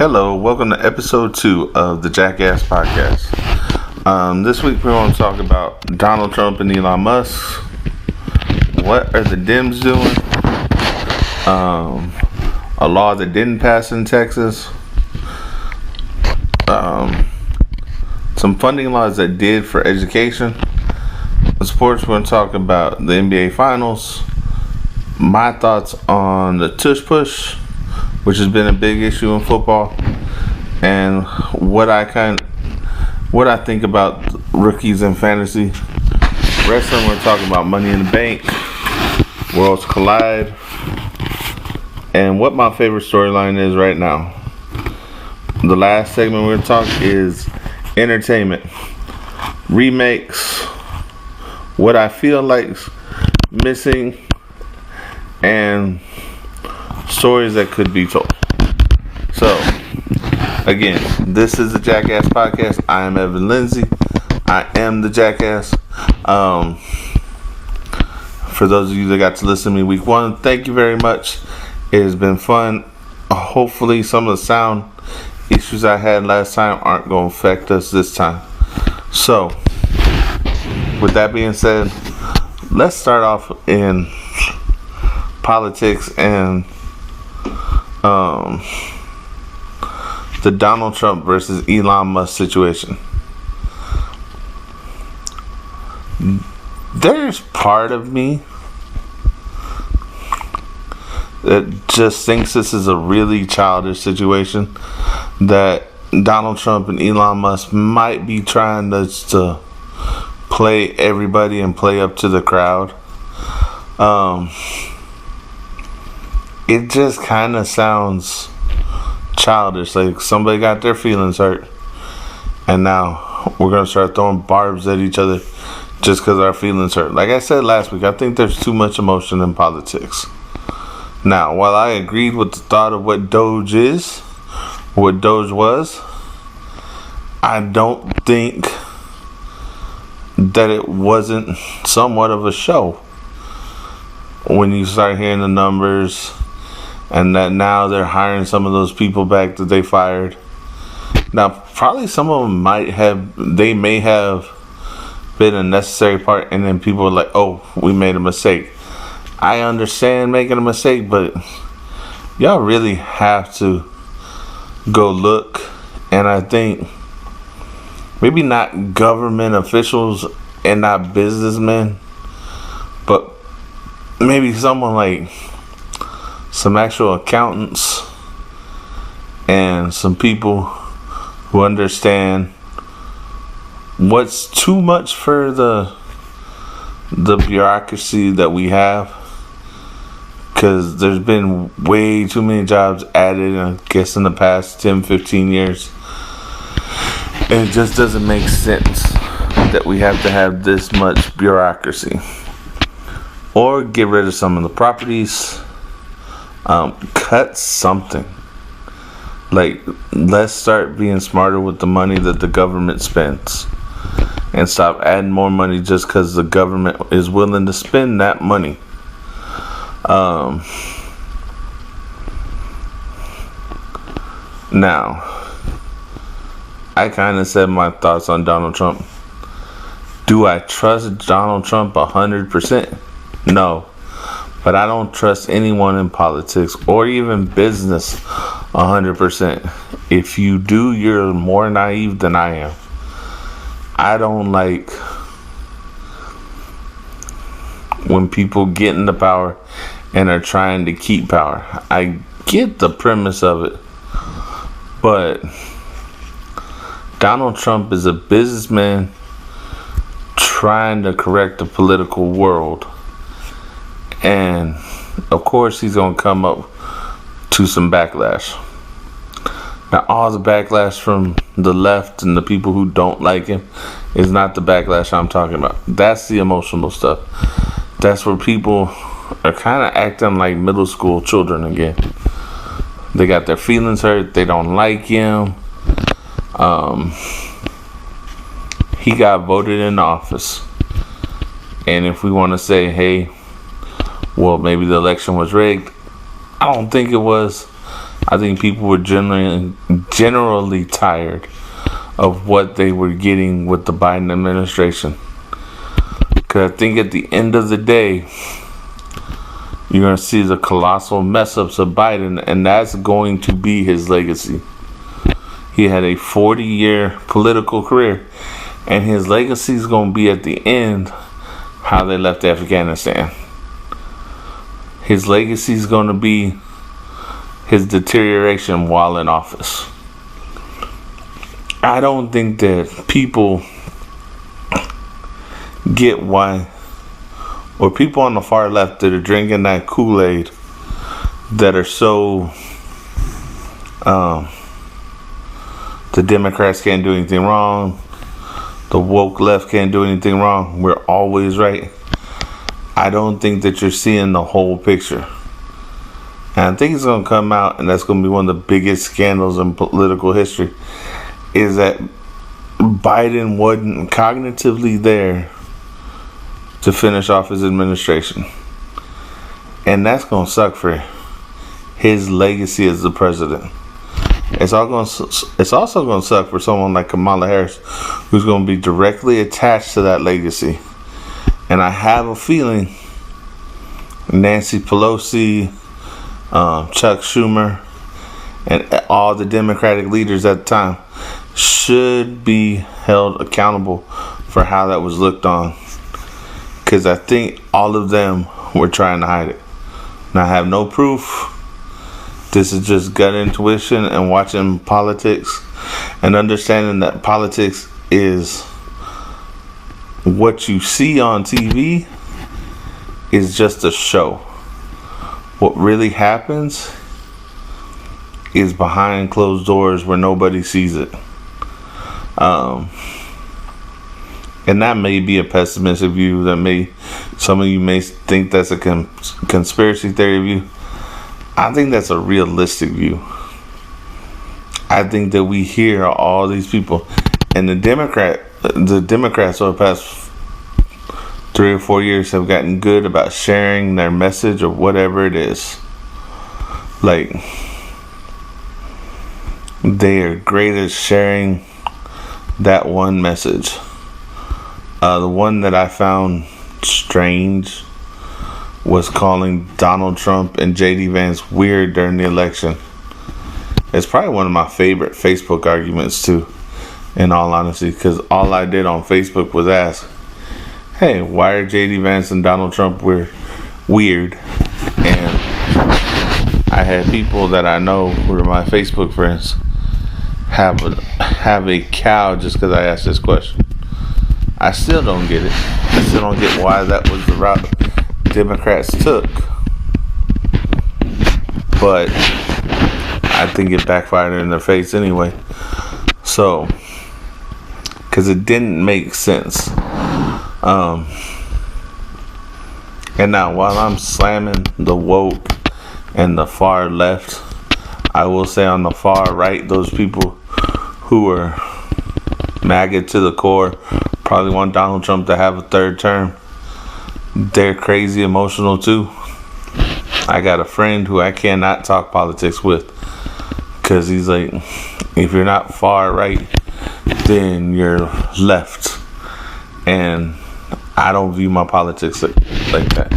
Hello, welcome to episode 2 of the Jackass Podcast. This week we're going to talk about Donald Trump and Elon Musk. What are the Dems doing? A law that didn't pass in Texas. Some funding laws that did for education. In sports, we're going to talk about the NBA Finals. My thoughts on the tush push, which has been a big issue in football, and what I think about rookies in fantasy. Wrestling, we're talking about Money in the Bank, Worlds Collide, and what my favorite storyline is right now. The last segment we're going to talk is entertainment, remakes, what I feel like's missing, and stories that could be told. So, again, this is the Jackass Podcast. I am Evan Lindsay. I am the Jackass. For those of you that got to listen to me week 1, thank you very much. It has been fun. Hopefully some of the sound issues I had last time aren't going to affect us this time. So, with that being said, let's start off in politics and the Donald Trump versus Elon Musk situation. There's part of me that just thinks this is a really childish situation, that Donald Trump and Elon Musk might be trying to play everybody and play up to the crowd. It just kind of sounds childish, like somebody got their feelings hurt, and now we're going to start throwing barbs at each other just because our feelings hurt. Like I said last week, I think there's too much emotion in politics. Now, while I agreed with the thought of what Doge was, I don't think that it wasn't somewhat of a show when you start hearing the numbers, and that now they're hiring some of those people back that they fired. Now, probably some of them may have been a necessary part, and then people are like, oh, we made a mistake. I understand making a mistake, but y'all really have to go look. And I think maybe not government officials and not businessmen, but maybe someone like some actual accountants and some people who understand what's too much for the bureaucracy that we have, because there's been way too many jobs added, I guess, in the past 10-15 years. And it just doesn't make sense that we have to have this much bureaucracy. Or get rid of some of the properties. Cut something. Like, let's start being smarter with the money that the government spends, and stop adding more money just because the government is willing to spend that money. Now, I kind of said my thoughts on Donald Trump. Do I trust Donald Trump 100%? No. But I don't trust anyone in politics or even business 100%. If you do, you're more naive than I am. I don't like when people get into power and are trying to keep power. I get the premise of it, but Donald Trump is a businessman trying to correct the political world. And of course he's going to come up to some backlash. Now, all the backlash from the left and the people who don't like him is not the backlash I'm talking about. That's the emotional stuff. That's where people are kind of acting like middle school children again. They got their feelings hurt. They don't like him. He got voted in office. And if we want to say, hey, well, maybe the election was rigged, I don't think it was. I think people were generally tired of what they were getting with the Biden administration. Because I think at the end of the day, you're going to see the colossal mess ups of Biden, and that's going to be his legacy. He had a 40-year political career, and his legacy is going to be at the end how they left Afghanistan. His legacy is going to be his deterioration while in office. I don't think that people get why, or people on the far left that are drinking that Kool-Aid, that are so the Democrats can't do anything wrong, the woke left can't do anything wrong, we're always right. I don't think that you're seeing the whole picture. And I think it's going to come out, and that's going to be one of the biggest scandals in political history, is that Biden wasn't cognitively there to finish off his administration. And that's going to suck for his legacy as the president. It's also going to suck for someone like Kamala Harris, who's going to be directly attached to that legacy. And I have a feeling Nancy Pelosi, Chuck Schumer, and all the Democratic leaders at the time should be held accountable for how that was looked on. Because I think all of them were trying to hide it. Now, I have no proof. This is just gut intuition and watching politics and understanding that politics is what you see on TV is just a show. What really happens is behind closed doors where nobody sees it. And that may be a pessimistic view. Some of you may think that's a conspiracy theory view. I think that's a realistic view. I think that we hear all these people, and the Democrats over the past 3 or 4 years have gotten good about sharing their message or whatever it is. Like, they are great at sharing that one message. The one that I found strange was calling Donald Trump and J.D. Vance weird during the election. It's probably one of my favorite Facebook arguments too, in all honesty, because all I did on Facebook was ask, hey, why are J.D. Vance and Donald Trump weird? And I had people that I know who are my Facebook friends have a cow just because I asked this question. I still don't get it. I still don't get why that was the route Democrats took. But I think it backfired in their face anyway. So, because it didn't make sense. And now, while I'm slamming the woke and the far left, I will say on the far right, those people who are MAGA to the core, probably want Donald Trump to have a third term. They're crazy emotional too. I got a friend who I cannot talk politics with, because he's like, if you're not far right, then you're left. And I don't view my politics like that.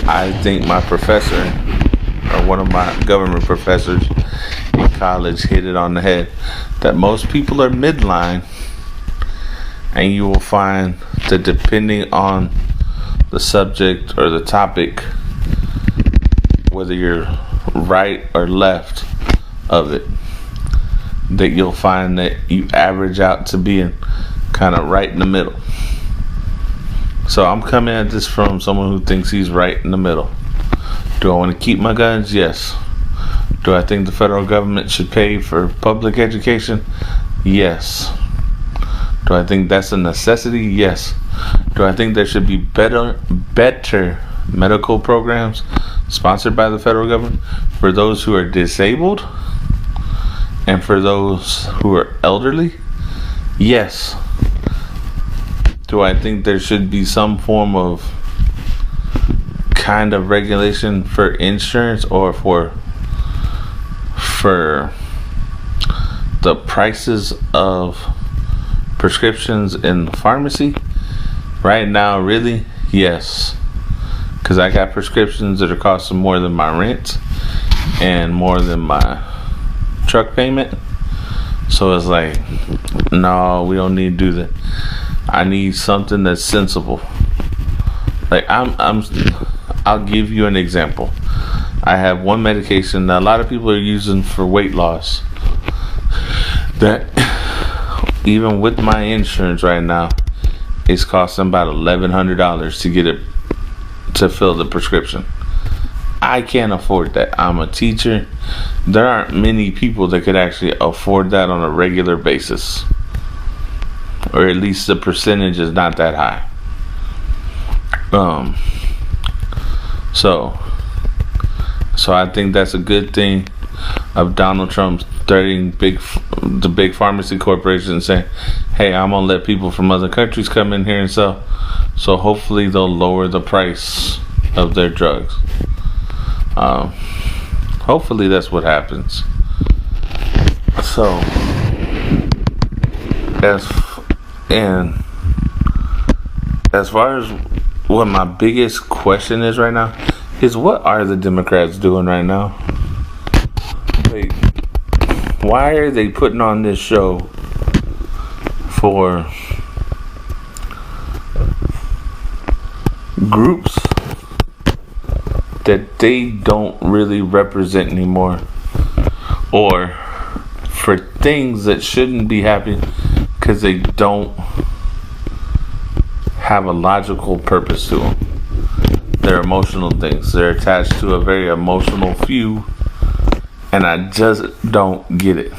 I think my professor, or one of my government professors in college, hit it on the head, that most people are midline. And you will find that depending on the subject or the topic, whether you're right or left of it, that you'll find that you average out to being kind of right in the middle. So I'm coming at this from someone who thinks he's right in the middle. Do I want to keep my guns? Yes. Do I think the federal government should pay for public education? Yes. Do I think that's a necessity? Yes. Do I think there should be better medical programs sponsored by the federal government for those who are disabled and for those who are elderly? Yes. Do I think there should be some form of kind of regulation for insurance or for for the prices of prescriptions in the pharmacy right now, really, yes. Because I got prescriptions that are costing more than my rent and more than my truck payment. So it's like, no, we don't need to do that. I need something that's sensible. Like I'll give you an example. I have one medication that a lot of people are using for weight loss that even with my insurance right now, it's costing about $1,100 to get it to fill the prescription. I can't afford that. I'm a teacher. There aren't many people that could actually afford that on a regular basis. Or at least the percentage is not that high. So I think that's a good thing of Donald Trump threatening the big pharmacy corporations saying, hey, I'm gonna let people from other countries come in here and sell. So hopefully they'll lower the price of their drugs. Hopefully that's what happens. So as far as what my biggest question is right now is, what are the Democrats doing right now? Like, why are they putting on this show for groups that they don't really represent anymore, or for things that shouldn't be happening because they don't have a logical purpose to them? They're emotional things. They're attached to a very emotional few, and I just don't get it.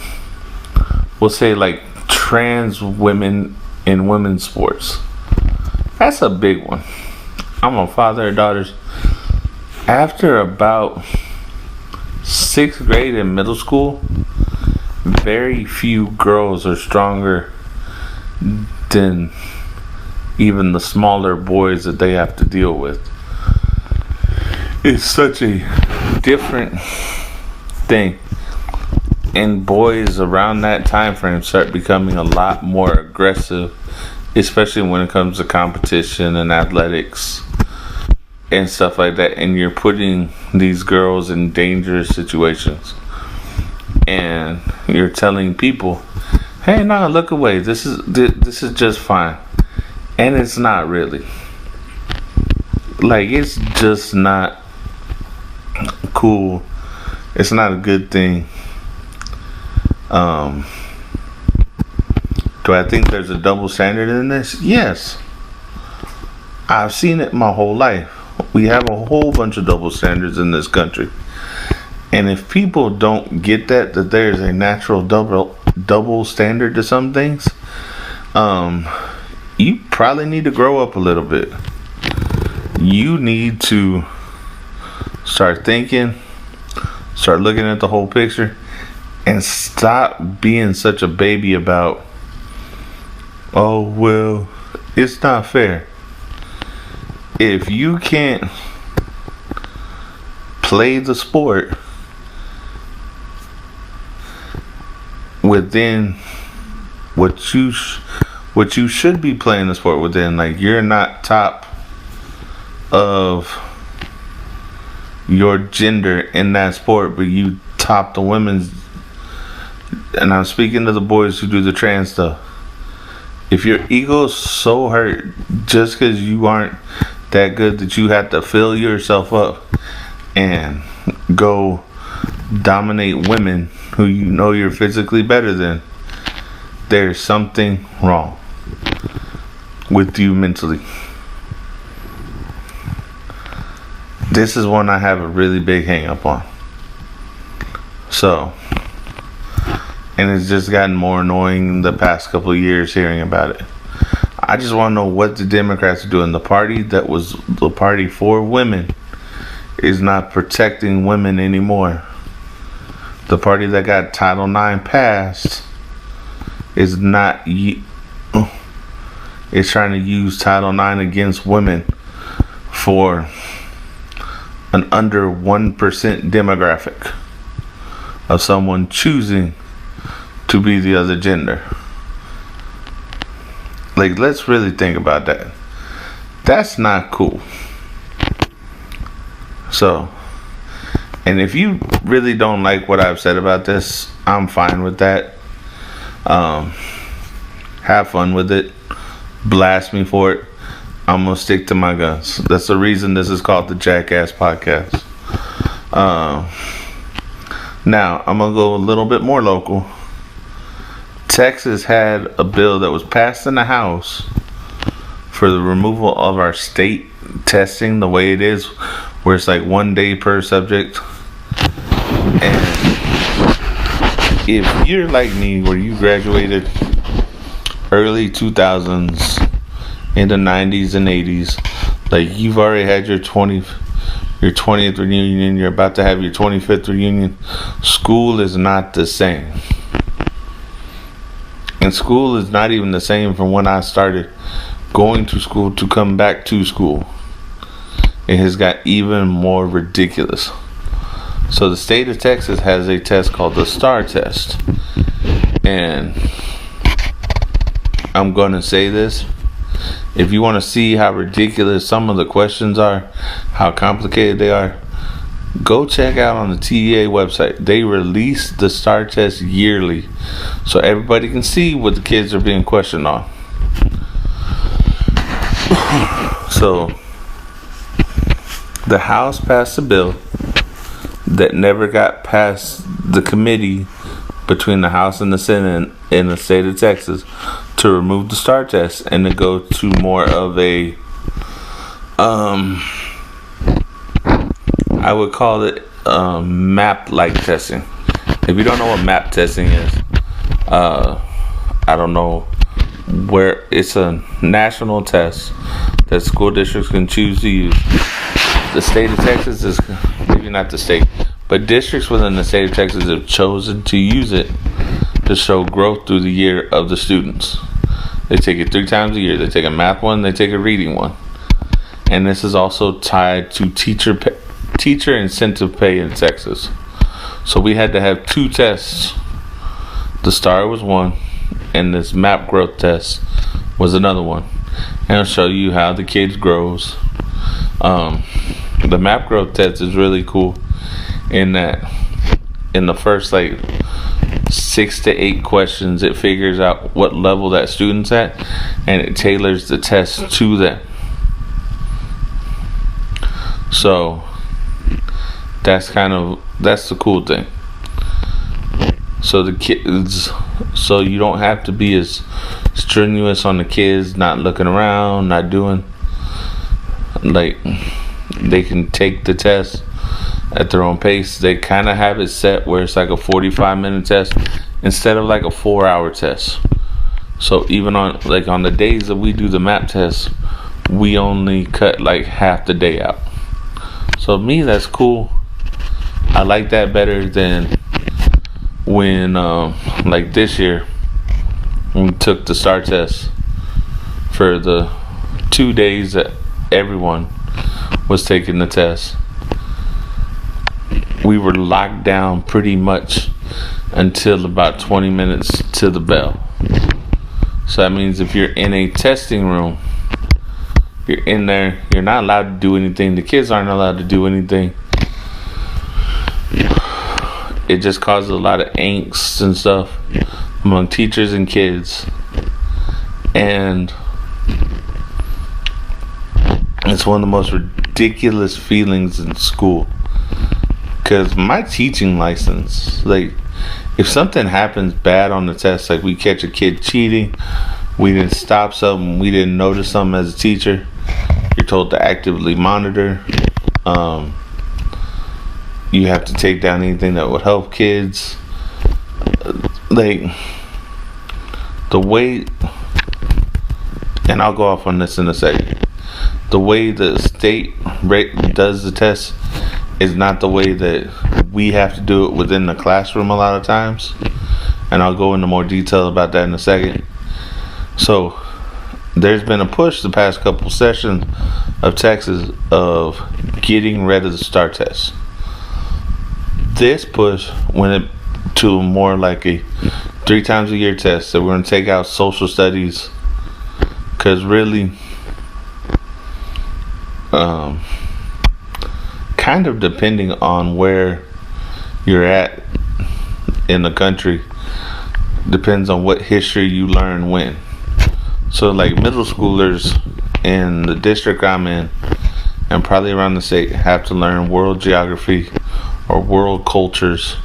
We'll say like trans women in women's sports. That's a big one. I'm a father of daughters. After about 6th grade in middle school, very few girls are stronger than even the smaller boys that they have to deal with. It's such a different thing. And boys around that time frame start becoming a lot more aggressive, especially when it comes to competition and athletics and stuff like that. And you're putting these girls in dangerous situations. And you're telling people, hey, no, look away. This is just fine. And it's not really. Like, it's just not cool. It's not a good thing. Do I think there's a double standard in this? Yes. I've seen it my whole life. We have a whole bunch of double standards in this country. And if people don't get that there's a natural double standard to some things, you probably need to grow up a little bit. You need to start thinking, start looking at the whole picture, and stop being such a baby about, oh, well, it's not fair. If you can't play the sport within what you should be playing the sport within, like you're not top of your gender in that sport, but you top the women's, and I'm speaking to the boys who do the trans stuff. If your ego's so hurt just because you aren't that good that you have to fill yourself up and go dominate women who you know you're physically better than, there's something wrong with you mentally. This is one I have a really big hang up on. So, and it's just gotten more annoying the past couple of years hearing about it. I just want to know what the Democrats are doing. The party that was the party for women is not protecting women anymore. The party that got Title IX passed is not. It's trying to use Title IX against women for an under 1% demographic. of someone choosing to be the other gender. Like, let's really think about that. That's not cool. So, and if you really don't like what I've said about this, I'm fine with that. Have fun with it. Blast me for it. I'm gonna stick to my guns. That's the reason this is called the Jackass Podcast. Now, I'm gonna go a little bit more local. Texas had a bill that was passed in the House for the removal of our state testing the way it is, where it's like 1 day per subject. And if you're like me, where you graduated early 2000s, in the 90s and 80s, like you've already had your 20th reunion, you're about to have your 25th reunion. School is not the same. And school is not even the same from when I started going to school to come back to school. It has got even more ridiculous. So the state of Texas has a test called the STAR test. And I'm going to say this. If you want to see how ridiculous some of the questions are, how complicated they are, go check out on the TEA website. They release the STAR test yearly, so everybody can see what the kids are being questioned on. So, the House passed a bill that never got past the committee between the House and the Senate in the state of Texas to remove the STAR test and to go to more of a I would call it map-like testing. If you don't know what map testing is, I don't know where. It's a national test that school districts can choose to use. The state of Texas is, maybe not the state, but districts within the state of Texas have chosen to use it to show growth through the year of the students. They take it 3 times a year. They take a math one, they take a reading one. And this is also tied to teacher incentive pay in Texas. So we had to have 2 tests. The STAR was one, and this map growth test was another one. And it'll show you how the kids grows. The map growth test is really cool in that in the first 6 to 8 questions, it figures out what level that student's at, and it tailors the test to that. So that's the cool thing. So the kids, so you don't have to be as strenuous on the kids not looking around, not doing, they can take the test at their own pace. They kind of have it set where it's like a 45-minute test instead of like a 4-hour test. So even on the days that we do the map test, we only cut half the day out. So me, that's cool. I like that better than when this year we took the STAR test for the 2 days that everyone was taking the test. We were locked down pretty much until about 20 minutes to the bell. So that means if you're in a testing room, you're in there, you're not allowed to do anything. The kids aren't allowed to do anything. It just causes a lot of angst and stuff among teachers and kids. And it's one of the most ridiculous feelings in school. Because my teaching license, if something happens bad on the test, we catch a kid cheating, we didn't stop something, we didn't notice something as a teacher, you're told to actively monitor. You have to take down anything that would help kids. The way, and I'll go off on this in a second, the way the state does the test is not the way that we have to do it within the classroom a lot of times. And I'll go into more detail about that in a second. So there's been a push the past couple sessions of Texas of getting rid of the STAR test. This push, when to more like a 3 times a year test. So we're going to take out social studies, because really, kind of depending on where you're at in the country, depends on what history you learn when. So like middle schoolers in the district I'm in, and probably around the state, have to learn world geography or world cultures.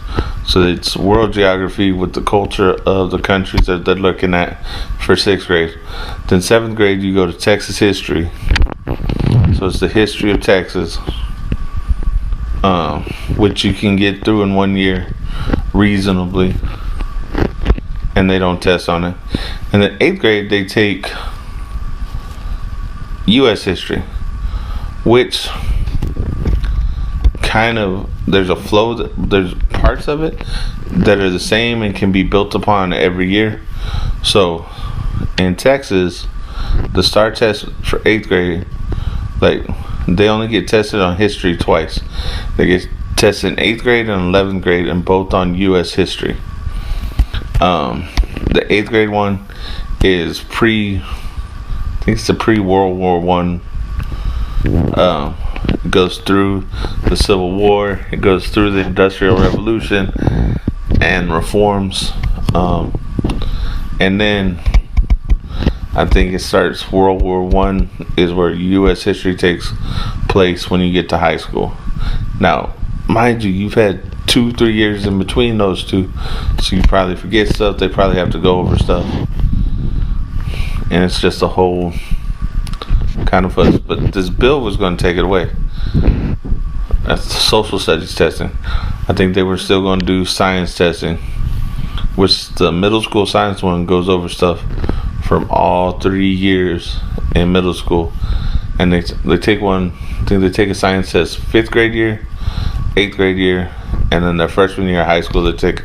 So it's world geography with the culture of the countries that they're looking at for 6th grade. Then 7th grade you go to Texas history. So it's the history of Texas, which you can get through in 1 year reasonably, and they don't test on it. And then 8th grade they take U.S. history, which kind of, there's a flow, there's parts of it that are the same and can be built upon every year. So in Texas, the STAR test for 8th grade, like, they only get tested on history twice. They get tested in 8th grade and 11th grade, and both on U.S. history. The 8th grade one is I think it's the pre-World War One. It goes through the Civil War. It goes through the Industrial Revolution and reforms. And then I think it starts World War One is where U.S. history takes place when you get to high school. Now, mind you, you've had 2-3 years in between those two, so you probably forget stuff. They probably have to go over stuff, and it's just a whole kind of fuss. But this bill was going to take it away. That's the social studies testing. I think they were still going to do science testing, which the middle school science one goes over stuff from all 3 years in middle school, and they take one. I think they take a science test 5th grade year, 8th grade year, and then their freshman year of high school they take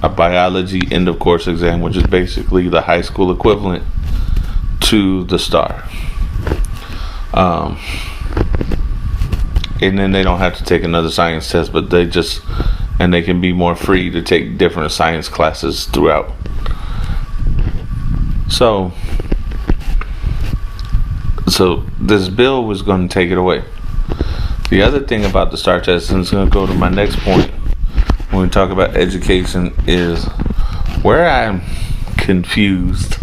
a biology end of course exam, which is basically the high school equivalent to the STAR. And then they don't have to take another science test, but they can be more free to take different science classes throughout. So this bill was going to take it away. The other thing about the STAR test, and it's going to go to my next point when we talk about education, is where I'm confused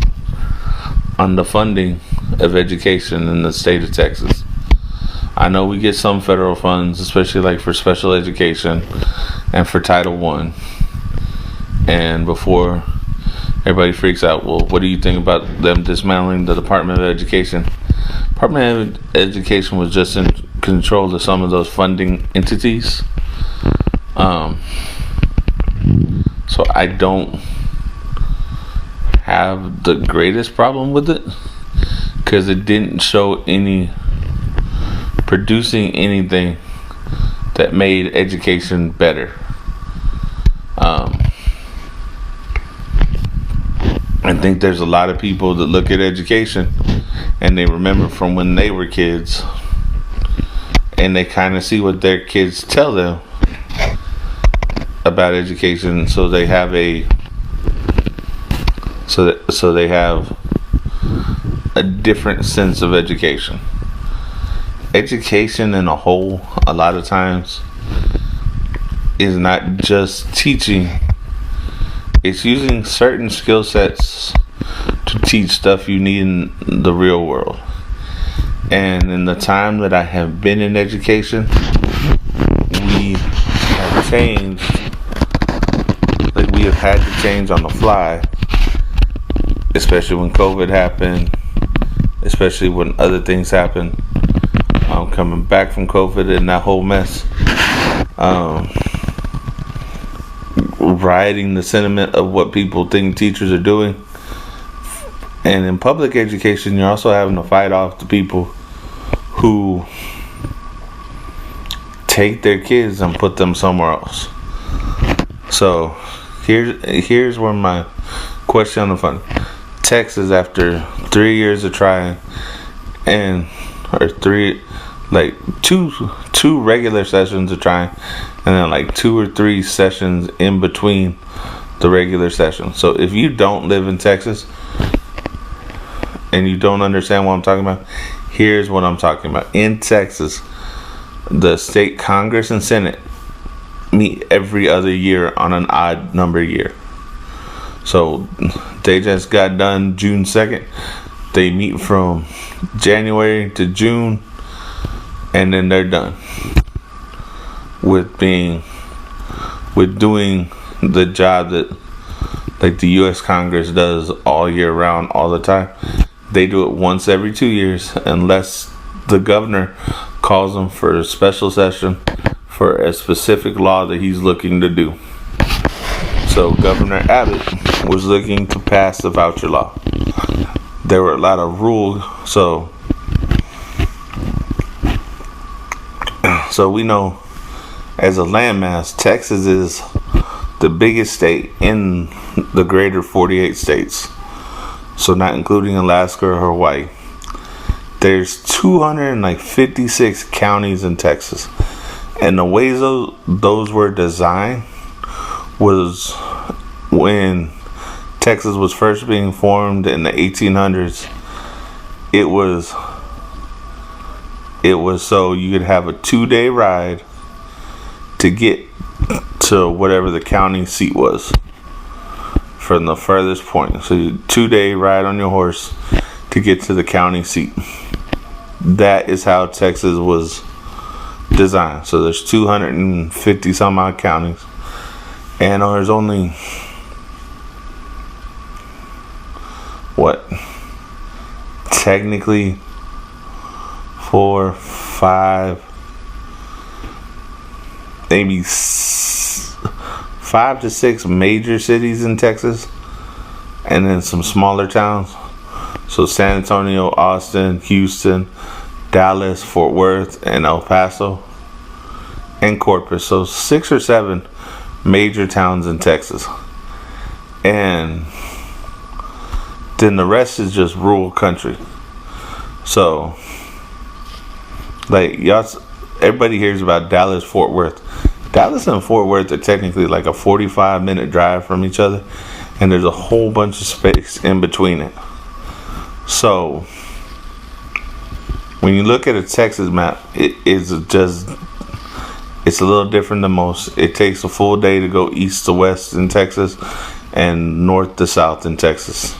on the funding of education in the state of Texas. I know we get some federal funds, especially like for special education and for Title I. And before everybody freaks out, well, what do you think about them dismantling the Department of Education? Department of Education was just in control of some of those funding entities. So I don't have the greatest problem with it, because it didn't show producing anything that made education better. I think there's a lot of people that look at education and they remember from when they were kids, and they kind of see what their kids tell them about education, so they have they have a different sense of education. Education in a whole, a lot of times, is not just teaching. It's using certain skill sets to teach stuff you need in the real world. And in the time that I have been in education, we have changed. Like, we have had to change on the fly, especially when COVID happened, especially when other things happened. Coming back from COVID and that whole mess, rioting the sentiment of what people think teachers are doing. And in public education, you're also having to fight off the people who take their kids and put them somewhere else. So here's where my question on the front. Texas, after 3 years of trying, like two regular sessions of trying, and then like 2 or 3 sessions in between the regular session. So if you don't live in Texas and you don't understand what I'm talking about, here's what I'm talking about. In Texas, the state Congress and Senate meet every other year on an odd number year. So they just got done June 2nd. They meet from January to June, and then they're done with doing the job that like the U.S. Congress does all year round, all the time. They do it once every 2 years, unless the governor calls them for a special session for a specific law that he's looking to do. So Governor Abbott was looking to pass the voucher law. There were a lot of rules, so we know as a landmass, Texas is the biggest state in the greater 48 states. So not including Alaska or Hawaii. There's 256 counties in Texas. And the ways those were designed was when Texas was first being formed in the 1800s. It was so you could have a 2-day ride to get to whatever the county seat was from the furthest point. So you 2-day ride on your horse to get to the county seat. That is how Texas was designed. So there's 250 some odd counties, and there's only technically 4, 5, maybe 5 to 6 major cities in Texas, and then some smaller towns. So San Antonio, Austin, Houston, Dallas, Fort Worth, and El Paso, and Corpus. So 6 or 7 major towns in Texas. And then the rest is just rural country. So, like, everybody hears about Dallas, Fort Worth. Dallas and Fort Worth are technically like a 45-minute drive from each other, and there's a whole bunch of space in between it. So when you look at a Texas map, it's a little different than most. It takes a full day to go east to west in Texas and north to south in Texas.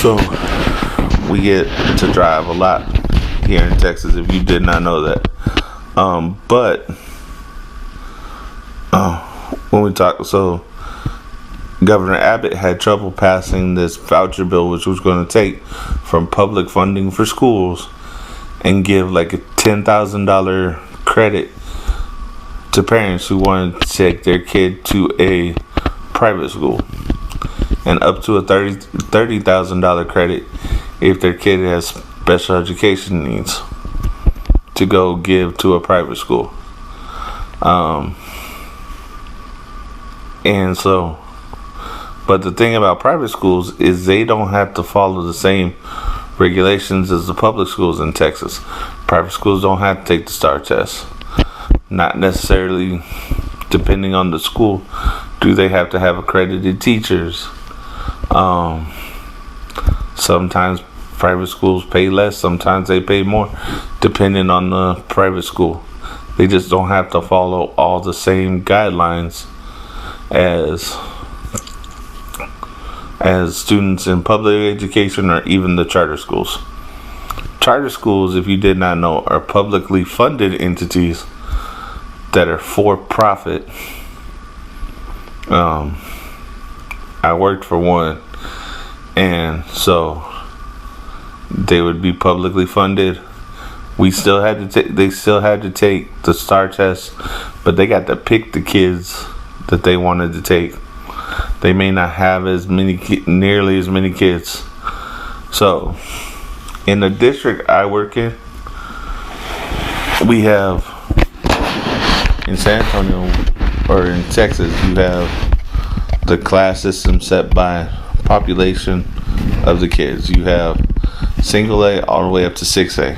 So we get to drive a lot here in Texas, if you did not know that. But when we talk, so Governor Abbott had trouble passing this voucher bill, which was going to take from public funding for schools and give like a $10,000 credit to parents who wanted to take their kid to a private school, and up to a $30,000 credit if their kid has special education needs to go give to a private school. And so, but the thing about private schools is they don't have to follow the same regulations as the public schools in Texas. Private schools don't have to take the STAR test. Not necessarily, depending on the school, do they have to have accredited teachers. Sometimes private schools pay less, sometimes they pay more, depending on the private school. They just don't have to follow all the same guidelines as students in public education or even the charter schools. Charter schools, if you did not know, are publicly funded entities that are for profit. I worked for one, and so they would be publicly funded. They still had to take the STAR test, but they got to pick the kids that they wanted to take. They may not have nearly as many kids. So, in the district I work in, we have in San Antonio or in Texas, you have the class system set by population of the kids. You have single A all the way up to 6A.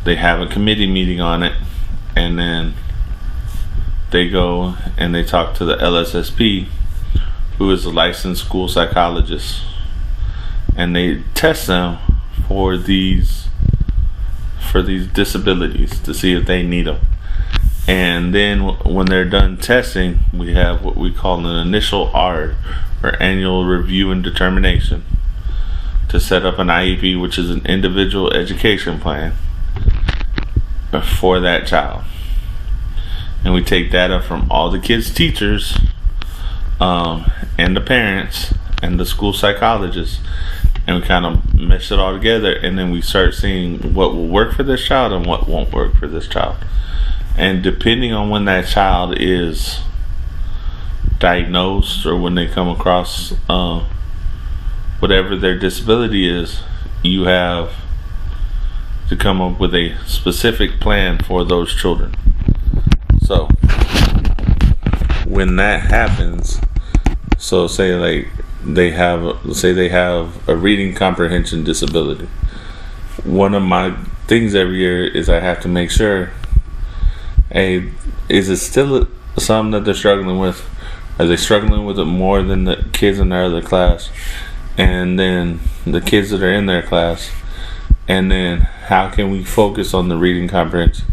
They have a committee meeting on it, and then they go and they talk to the LSSP, who is a licensed school psychologist, and they test them for these disabilities to see if they need them. And then when they're done testing, we have what we call an initial R, or annual review and determination, to set up an IEP, which is an individual education plan for that child. And we take data from all the kids' teachers, and the parents and the school psychologists, and we kind of mesh it all together, and then we start seeing what will work for this child and what won't work for this child. And depending on when that child is diagnosed, or when they come across whatever their disability is, you have to come up with a specific plan for those children. So when that happens, so say they have a reading comprehension disability. One of my things every year is I have to make sure, is it still something that they're struggling with? Are they struggling with it more than the kids in their other class? And then the kids that are in their class, and then how can we focus on the reading comprehension?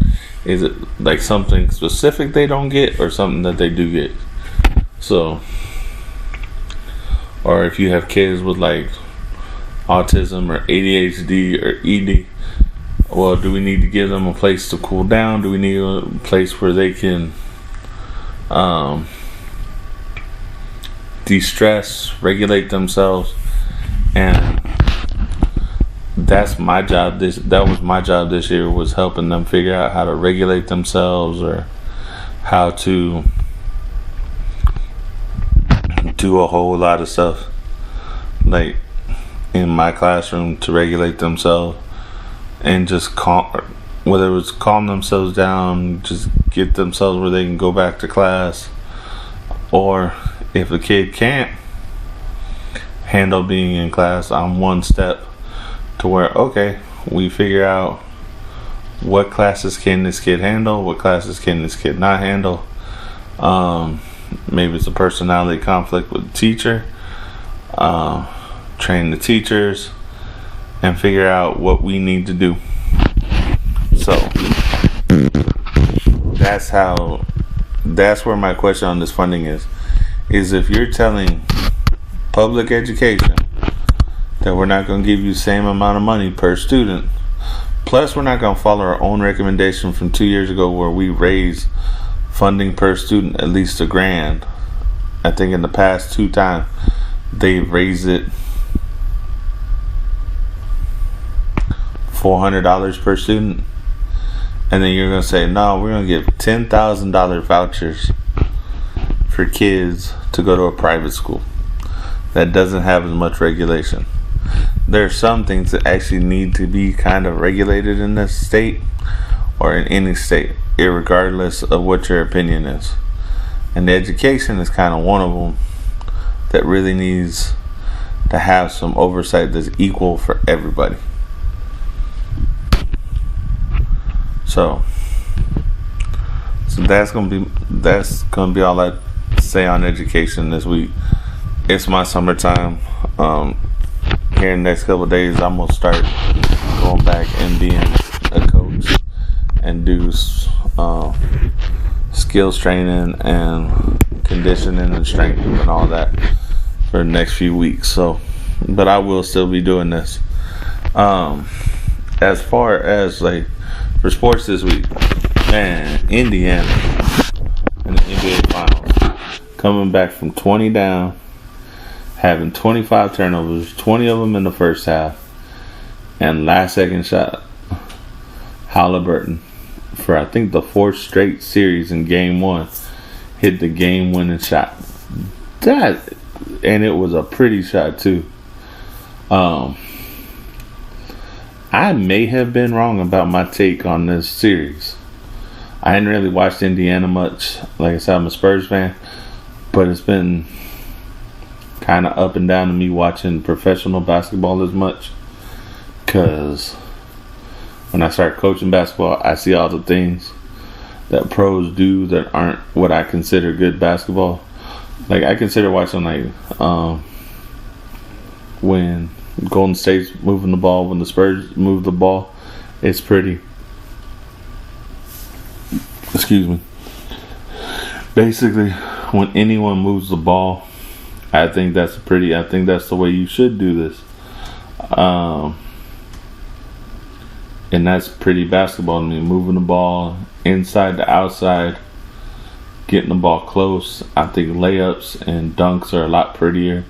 Is it like something specific they don't get, or something that they do get? So, or if you have kids with like autism or ADHD or ED, well, do we need to give them a place to cool down? Do we need a place where they can de-stress, regulate themselves? And that's my job. That was my job this year, was helping them figure out how to regulate themselves, or how to do a whole lot of stuff, like in my classroom, to regulate themselves and just whether it was calm themselves down, just get themselves where they can go back to class. Or if a kid can't handle being in class, I'm one step to where, okay, we figure out what classes can this kid handle, what classes can this kid not handle. Maybe it's a personality conflict with the teacher. Train the teachers and figure out what we need to do. So that's where my question on this funding is if you're telling public education that we're not going to give you the same amount of money per student, plus we're not going to follow our own recommendation from 2 years ago where we raised funding per student at least $1,000. I think in the past 2 times they've raised it $400 per student. And then you're going to say, no, we're going to give $10,000 vouchers for kids to go to a private school that doesn't have as much regulation. There are some things that actually need to be kind of regulated in this state, or in any state, irregardless of what your opinion is. And education is kind of one of them that really needs to have some oversight that's equal for everybody. So that's gonna be all I say on education this week. It's my summertime. Here in the next couple of days, I'm gonna start going back and being a coach and do skills training and conditioning and strength and all that for the next few weeks. So, but I will still be doing this. As far as like for sports this week, man, Indiana in the NBA Finals, coming back from 20 down, having 25 turnovers, 20 of them in the first half, and last second shot, Halliburton, for I think the 4th straight series in game 1, hit the game winning shot. And it was a pretty shot too. I may have been wrong about my take on this series. I hadn't really watched Indiana much. Like I said, I'm a Spurs fan, but it's been kind of up and down to me watching professional basketball as much, because when I start coaching basketball, I see all the things that pros do that aren't what I consider good basketball. Like, I consider watching, like, when Golden State's moving the ball, when the Spurs move the ball, it's pretty. Excuse me. Basically, when anyone moves the ball, I think that's the way you should do this. And that's pretty basketball to me. Moving the ball inside to outside, getting the ball close. I think layups and dunks are a lot prettier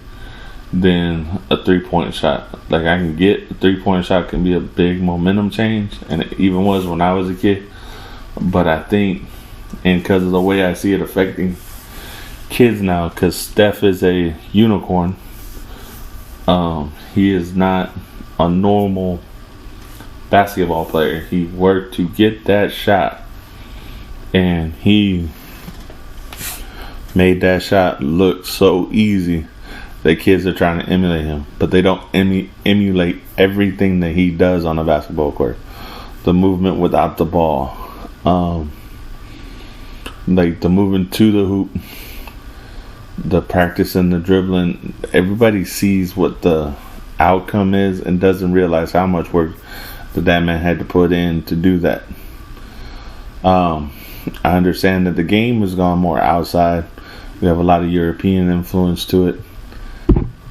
than a 3-point shot. Like, I can get a 3-point shot can be a big momentum change, and it even was when I was a kid. But I think, and because of the way I see it affecting kids now, because Steph is a unicorn, he is not a normal basketball player. He worked to get that shot, and he made that shot look so easy that kids are trying to emulate him, but they don't emulate everything that he does on a basketball court. The movement without the ball, like the moving to the hoop, the practice and the dribbling. Everybody sees what the outcome is and doesn't realize how much work that man had to put in to do that. I understand that the game has gone more outside. We have a lot of European influence to it.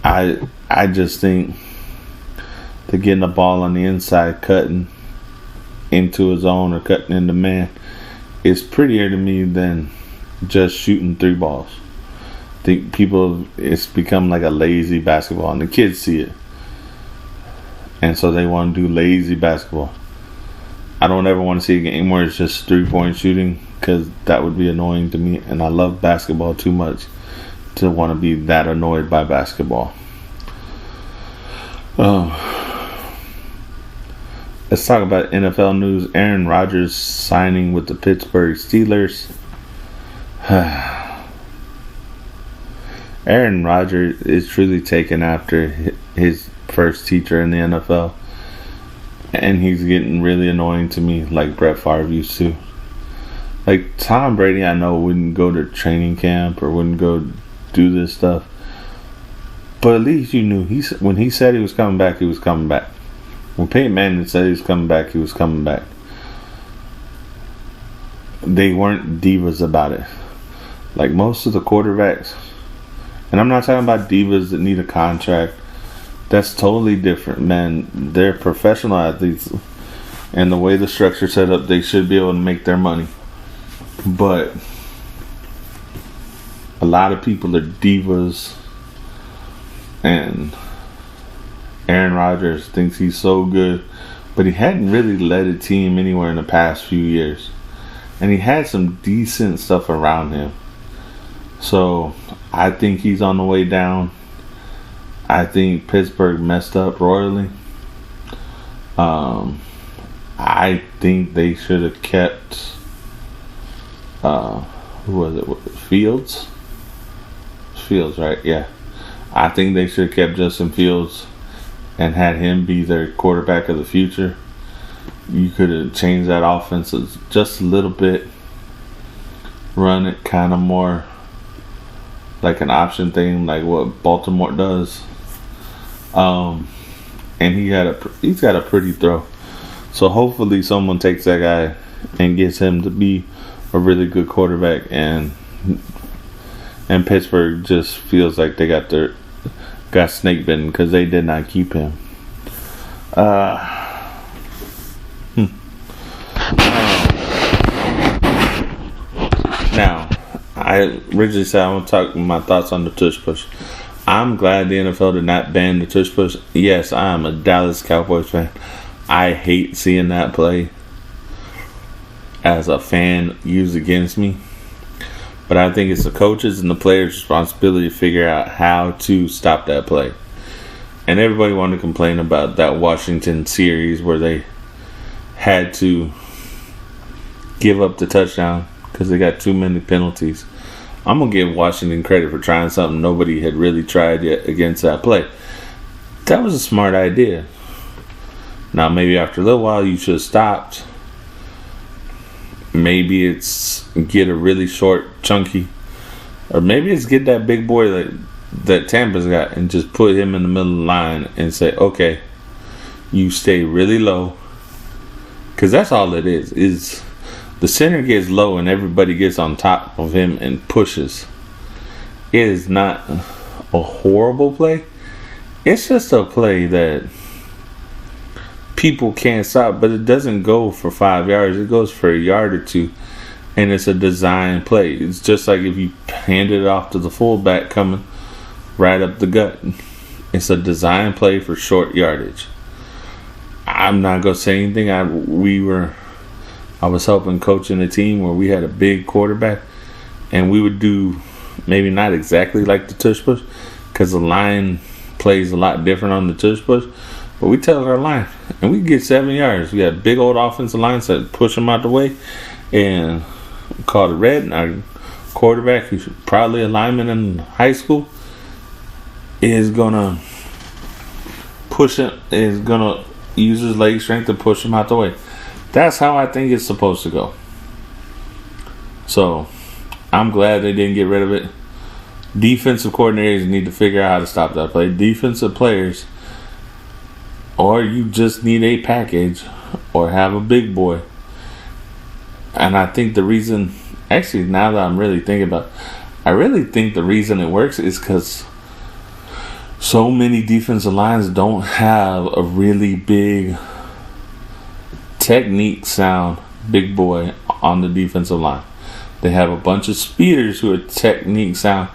I just think that getting the ball on the inside, cutting into his own or cutting into man, is prettier to me than just shooting 3 balls. I think it's become like a lazy basketball, and the kids see it. And so they want to do lazy basketball. I don't ever want to see a game where it's just 3-point shooting, because that would be annoying to me. And I love basketball too much to want to be that annoyed by basketball. Let's talk about NFL news. Aaron Rodgers signing with the Pittsburgh Steelers. Aaron Rodgers is truly taken after his first teacher in the NFL, and he's getting really annoying to me, like Brett Favre used to. Like, Tom Brady, I know, wouldn't go to training camp or wouldn't go do this stuff, but at least you knew when he said he was coming back, he was coming back. When Peyton Manning said he was coming back, he was coming back. They weren't divas about it. Like most of the quarterbacks, and I'm not talking about divas that need a contract. That's totally different, man. They're professional athletes, and the way the structure's set up, they should be able to make their money. But a lot of people are divas, and Aaron Rodgers thinks he's so good, but he hadn't really led a team anywhere in the past few years, and he had some decent stuff around him. So I think he's on the way down. I think Pittsburgh messed up royally. I think they should have kept who was it? Fields, right? Yeah. I think they should have kept Justin Fields and had him be their quarterback of the future. You could have changed that offense just a little bit, run it kind of more like an option thing, like what Baltimore does. And he's got a pretty throw. So hopefully someone takes that guy and gets him to be a really good quarterback, and Pittsburgh just feels like they got snake bitten because they did not keep him. Now, I originally said I want to talk my thoughts on the tush push. I'm glad the NFL did not ban the tush push. Yes, I am a Dallas Cowboys fan. I hate seeing that play as a fan used against me. But I think it's the coaches and the players' responsibility to figure out how to stop that play. And everybody wanted to complain about that Washington series where they had to give up the touchdown because they got too many penalties. I'm going to give Washington credit for trying something nobody had really tried yet against that play. That was a smart idea. Now, maybe after a little while, you should have stopped. Maybe it's get a really short, chunky, or maybe it's get that big boy that Tampa's got and just put him in the middle of the line and say, okay, you stay really low. Because that's all it is the center gets low and everybody gets on top of him and pushes. It is not a horrible play. It's just a play that people can't stop, but it doesn't go for 5 yards. It goes for a yard or two, and it's a design play. It's just like if you handed it off to the fullback coming right up the gut. It's a design play for short yardage. I'm not gonna say anything. I was helping coaching a team where we had a big quarterback, and we would do maybe not exactly like the tush push, because the line plays a lot different on the tush push. But we tell our line, and we get 7 yards. We had big old offensive line that push them out the way, and we called it red. And our quarterback, who's probably a lineman in high school, is gonna push it. Is gonna use his leg strength to push him out the way. That's how I think it's supposed to go. So I'm glad they didn't get rid of it. Defensive coordinators need to figure out how to stop that play. Defensive players, or you just need a package or have a big boy. And I think the reason, actually now that I'm really thinking about it, I really think the reason it works is because so many defensive lines don't have a really big technique sound big boy on the defensive line. They have a bunch of speeders who are technique sound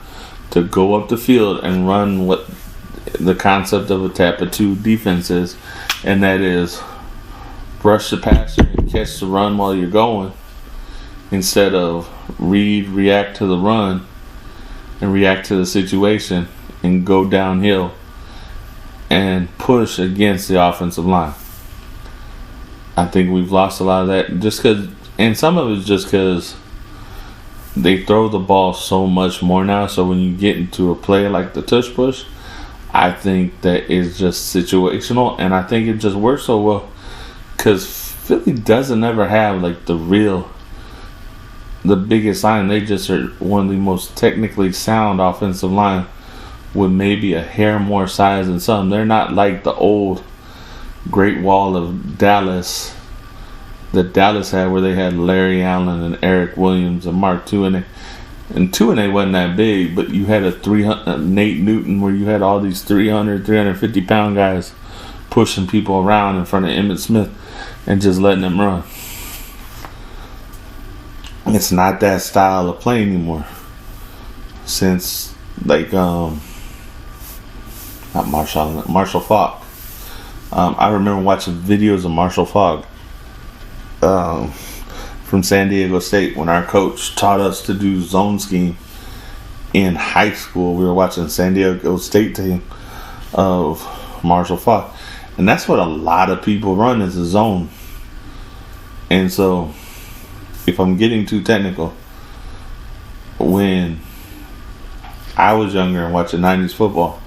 to go up the field and run what the concept of a Tappa 2 defense is, and that is rush the passer and catch the run while you're going, instead of react to the run and react to the situation and go downhill and push against the offensive line. I think we've lost a lot of that just because, and some of it's just because they throw the ball so much more now. So when you get into a play like the tush push, I think that is just situational, and I think it just works so well because Philly doesn't ever have like the biggest line. They just are one of the most technically sound offensive line with maybe a hair more size than some. They're not like the old Great Wall of Dallas that Dallas had, where they had Larry Allen and Eric Williams and Mark Tuinei. And Tuinei wasn't that big, but you had a Nate Newton, where you had all these 350 pound guys pushing people around in front of Emmitt Smith and just letting them run. It's not that style of play anymore. Since like not Marshall Faulk. I remember watching videos of Marshall Faulk from San Diego State when our coach taught us to do zone scheme in high school. We were watching San Diego State team of Marshall Faulk, and that's what a lot of people run, is a zone. And so, if I'm getting too technical, when I was younger and watching 90s football,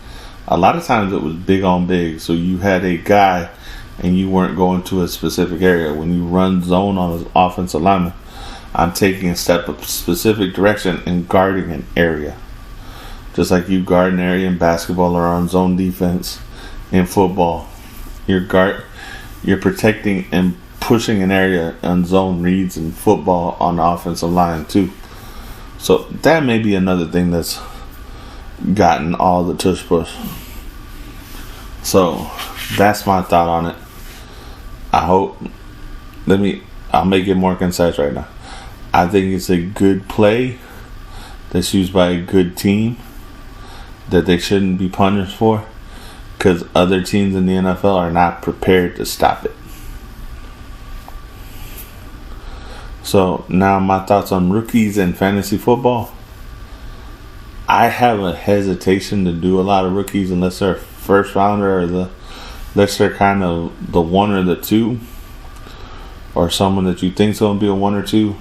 a lot of times it was big on big. So you had a guy and you weren't going to a specific area. When you run zone on an offensive lineman, I'm taking a step a specific direction and guarding an area. Just like you guard an area in basketball or on zone defense in football. You're protecting and pushing an area on zone reads in football on the offensive line too. So that may be another thing that's gotten all the tush push. So that's my thought on it. I'll make it more concise right now. I think it's a good play that's used by a good team that they shouldn't be punished for, because other teams in the NFL are not prepared to stop it. So now my thoughts on rookies and fantasy football. I have a hesitation to do a lot of rookies unless they're first rounder, or unless they're kind of the one or the two, or someone that you think's going to be a one or two.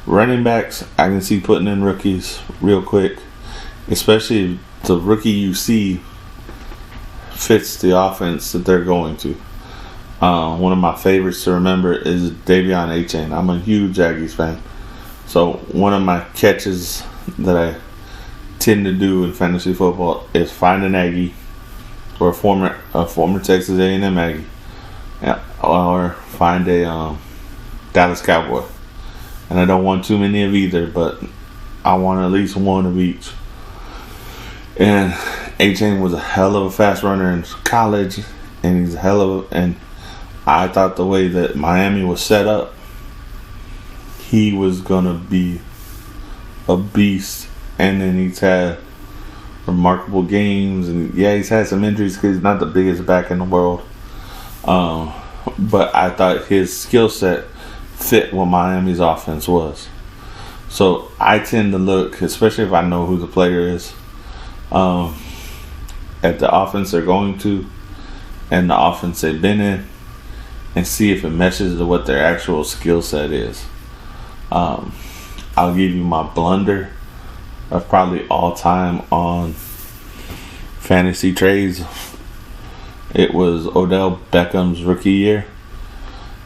Running backs, I can see putting in rookies real quick, especially if the rookie you see fits the offense that they're going to. One of my favorites to remember is Davion A-Chain. I'm a huge Aggies fan. So one of my catches that I tend to do in fantasy football is find an Aggie or a former Texas A&M Aggie, or find a Dallas Cowboy. And I don't want too many of either, but I want at least one of each. And A-Chain was a hell of a fast runner in college, and he's a hell of a, and I thought the way that Miami was set up, he was gonna be a beast. And then he's had remarkable games, and yeah, he's had some injuries because he's not the biggest back in the world. But I thought his skill set fit what Miami's offense was. So I tend to look, especially if I know who the player is, at the offense they're going to and the offense they've been in, and see if it meshes to what their actual skill set is. I'll give you my blunder of probably all time on fantasy trades. It was Odell Beckham's rookie year,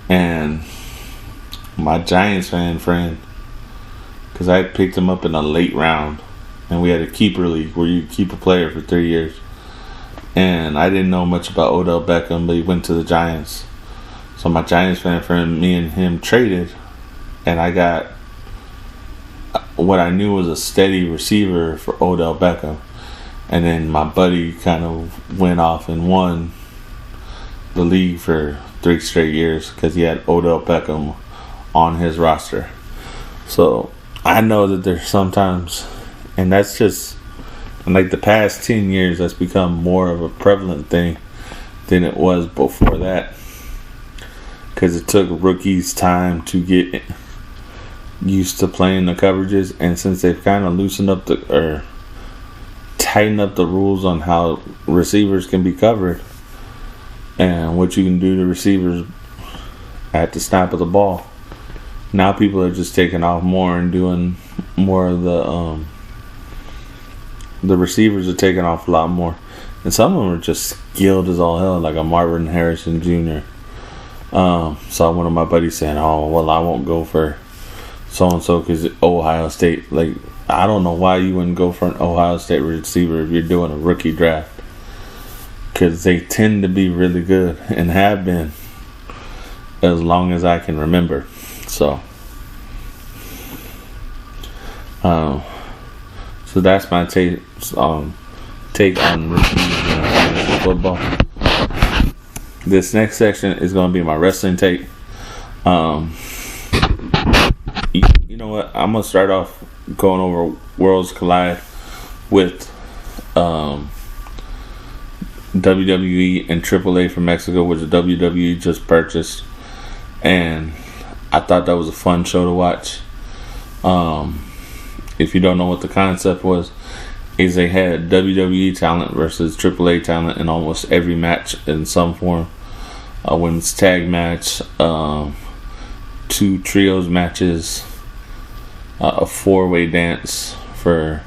and my Giants fan friend, because I had picked him up in a late round, and we had a keeper league where you keep a player for 3 years, and I didn't know much about Odell Beckham, but he went to the Giants. So my Giants fan friend, me and him traded, and I got what I knew was a steady receiver for Odell Beckham. And then my buddy kind of went off and won the league for 3 straight years because he had Odell Beckham on his roster. So I know that there's sometimes, and that's just, in like the past 10 years, that's become more of a prevalent thing than it was before that. Because it took rookies time to get used to playing the coverages, and since they've kind of loosened up or tightened up the rules on how receivers can be covered and what you can do to receivers at the snap of the ball, now people are just taking off more and doing more of the receivers are taking off a lot more, and some of them are just skilled as all hell, like a Marvin Harrison Jr. Saw one of my buddies saying, "Oh, well, I won't go for so-and-so because Ohio State." Like, I don't know why you wouldn't go for an Ohio State receiver if you're doing a rookie draft, because they tend to be really good and have been as long as I can remember. So that's my take on rookies in football. This next section is going to be my wrestling take. You know what? I'm going to start off going over Worlds Collide with WWE and AAA from Mexico, which the WWE just purchased. And I thought that was a fun show to watch. If you don't know what the concept was, is they had WWE talent versus AAA talent in almost every match in some form. A women's tag match, 2 trios matches, a 4-way dance for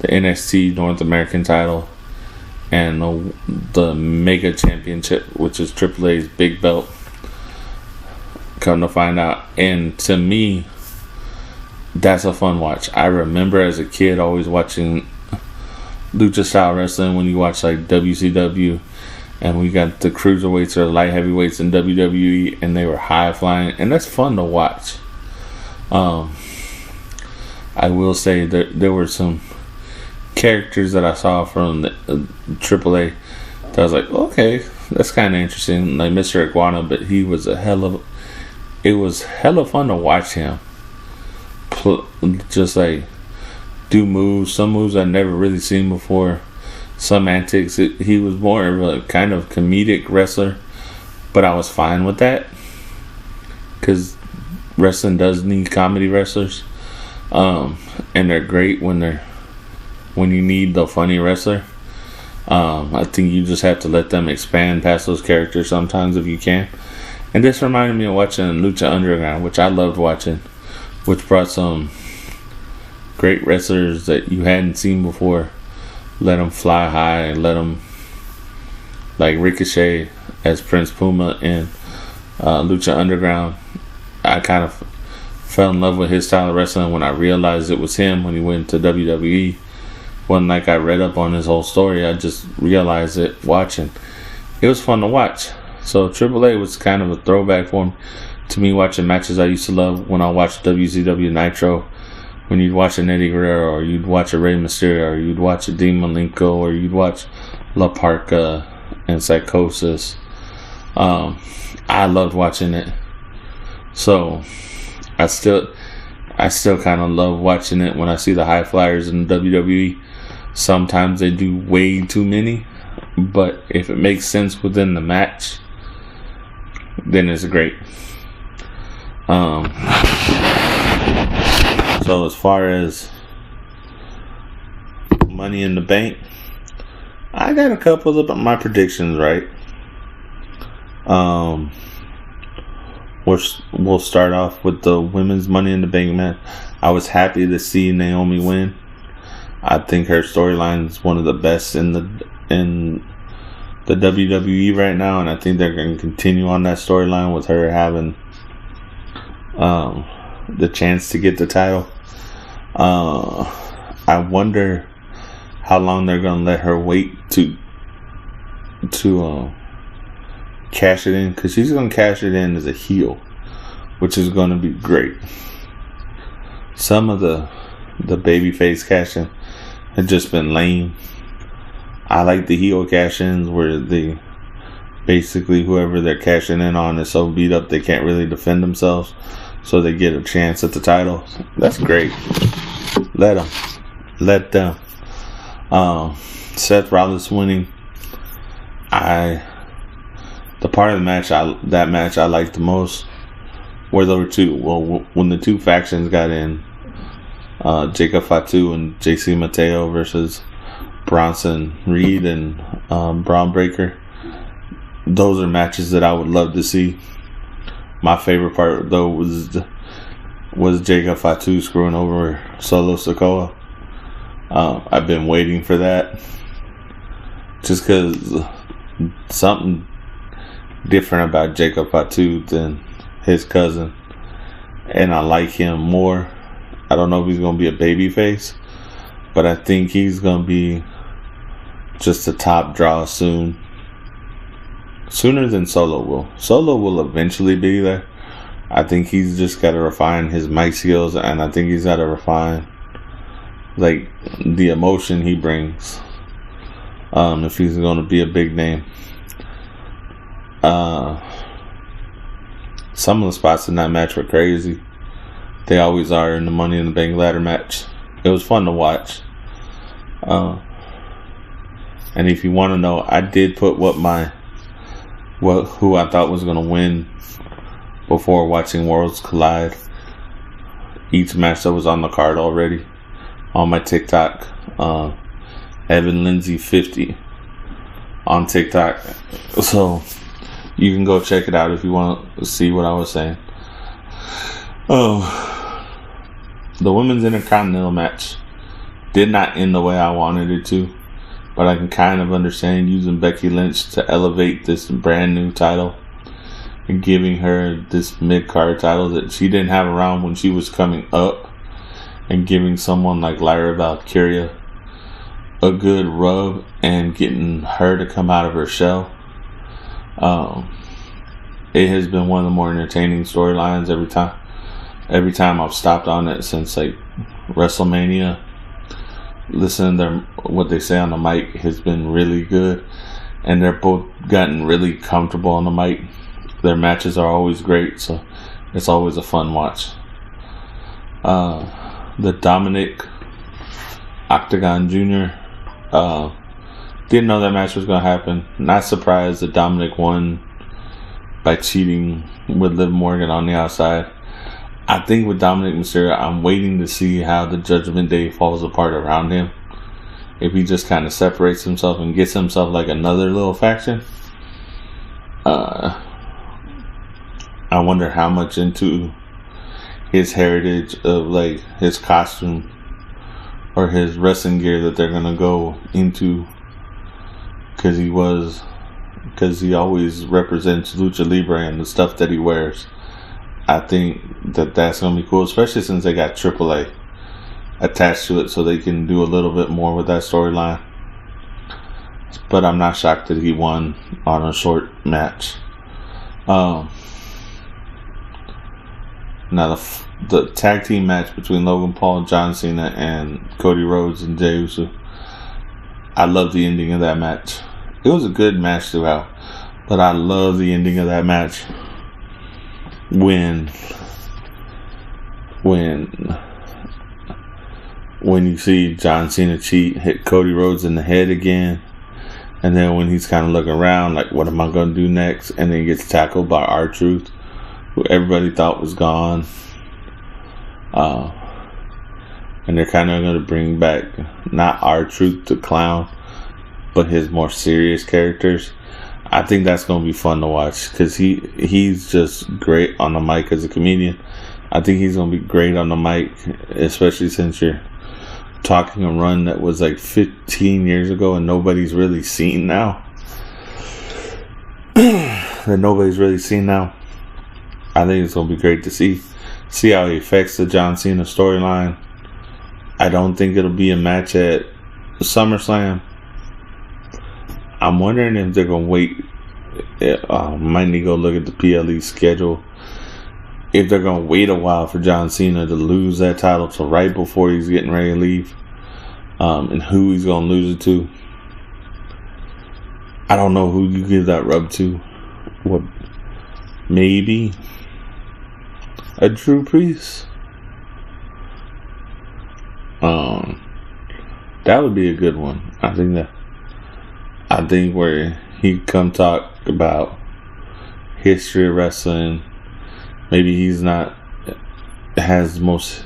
the NXT North American title, and the Mega Championship, which is AAA's big belt. Come to find out, and to me, that's a fun watch. I remember as a kid always watching lucha style wrestling when you watch like WCW, and we got the cruiserweights or light heavyweights in WWE, and they were high flying, and that's fun to watch. I will say that there were some characters that I saw from the AAA that I was like, okay, that's kind of interesting, like Mr. Iguana, but he was it was hella fun to watch him just like do moves, some moves I'd never really seen before, some antics. He was more of a kind of comedic wrestler, but I was fine with that because wrestling does need comedy wrestlers, and they're great when you need the funny wrestler. I think you just have to let them expand past those characters sometimes if you can. And this reminded me of watching Lucha Underground, which I loved watching, which brought some great wrestlers that you hadn't seen before. Let them fly high and let them like Ricochet as Prince Puma in Lucha Underground. I kind of fell in love with his style of wrestling when I realized it was him when he went to WWE. Wasn't like I read up on his whole story. I just realized it watching. It was fun to watch. So AAA was kind of a throwback to me watching matches I used to love when I watched WCW Nitro. When you'd watch an Eddie Guerrero, or you'd watch a Rey Mysterio, or you'd watch a Dean Malenko, or you'd watch La Parka and Psychosis. I loved watching it. So I still kind of love watching it when I see the high flyers in WWE. Sometimes they do way too many, but if it makes sense within the match, then it's great. So as far as Money in the Bank, I got a couple of my predictions right. We'll start off with the women's Money in the Bank match. I was happy to see Naomi win. I think her storyline is one of the best in the WWE right now, and I think they're going to continue on that storyline with her having the chance to get the title. I wonder how long they're going to let her wait to cash it in, because she's going to cash it in as a heel, which is going to be great. Some of the babyface cash-in have just been lame. I like the heel cash-ins where they basically, whoever they're cashing in on is so beat up they can't really defend themselves, so they get a chance at the title. That's great. Let them. Seth Rollins winning. The part of the match I liked the most were there were two. Well, when the two factions got in, Jacob Fatu and JC Mateo versus Bronson Reed and Braun Breaker. Those are matches that I would love to see. My favorite part though was Jacob Fatu screwing over Solo Sikoa. I've been waiting for that, just because something different about Jacob Fatu than his cousin, and I like him more. I don't know if he's going to be a babyface, but I think he's going to be just a top draw sooner than Solo will. Solo will eventually be there. I think he's just got to refine his mic skills, and I think he's got to refine like the emotion he brings if he's going to be a big name. Some of the spots in that match were crazy. They always are in the Money in the Bank ladder match. It was fun to watch. And if you want to know, I did put who I thought was going to win before watching Worlds Collide. Each match that was on the card already on my TikTok. Evan Lindsay 50 on TikTok. So you can go check it out if you want to see what I was saying. The women's Intercontinental match did not end the way I wanted it to, but I can kind of understand using Becky Lynch to elevate this brand new title and giving her this mid-card title that she didn't have around when she was coming up, and giving someone like Lyra Valkyria a good rub and getting her to come out of her shell. It has been one of the more entertaining storylines every time I've stopped on it since like WrestleMania. Listening to what they say on the mic has been really good, and they're both gotten really comfortable on the mic. Their matches are always great, so it's always a fun watch. The Dominic Octagon Jr. Didn't know that match was going to happen. Not surprised that Dominic won by cheating with Liv Morgan on the outside. I think with Dominic Mysterio, I'm waiting to see how the Judgment Day falls apart around him. If he just kind of separates himself and gets himself like another little faction. I wonder how much into his heritage of like his costume or his wrestling gear that they're going to go into. Because he was because he always represents Lucha Libre and the stuff that he wears. I think that's going to be cool, especially since they got AAA attached to it, so they can do a little bit more with that storyline. But I'm not shocked that he won on a short match. Now the tag team match between Logan Paul, John Cena, and Cody Rhodes and Jey Uso. I love the ending of that match. It was a good match throughout, but I love the ending of that match when you see John Cena hit Cody Rhodes in the head again, and then when he's kind of looking around like, what am I going to do next? And then he gets tackled by R-Truth, who everybody thought was gone. And they're kind of going to bring back not R-Truth the clown, but his more serious characters. I think that's going to be fun to watch because he's just great on the mic as a comedian. I think he's going to be great on the mic, especially since you're talking a run that was like 15 years ago and nobody's really seen now. I think it's going to be great to see how he affects the John Cena storyline. I don't think it'll be a match at SummerSlam. I'm wondering if they're going to wait. Might need to go look at the PLE schedule. If they're going to wait a while for John Cena to lose that title to right before he's getting ready to leave. And who he's going to lose it to. I don't know who you give that rub to. What? Maybe a Drew Priest. That would be a good one. I think where he come talk about history of wrestling. Maybe he's not has the most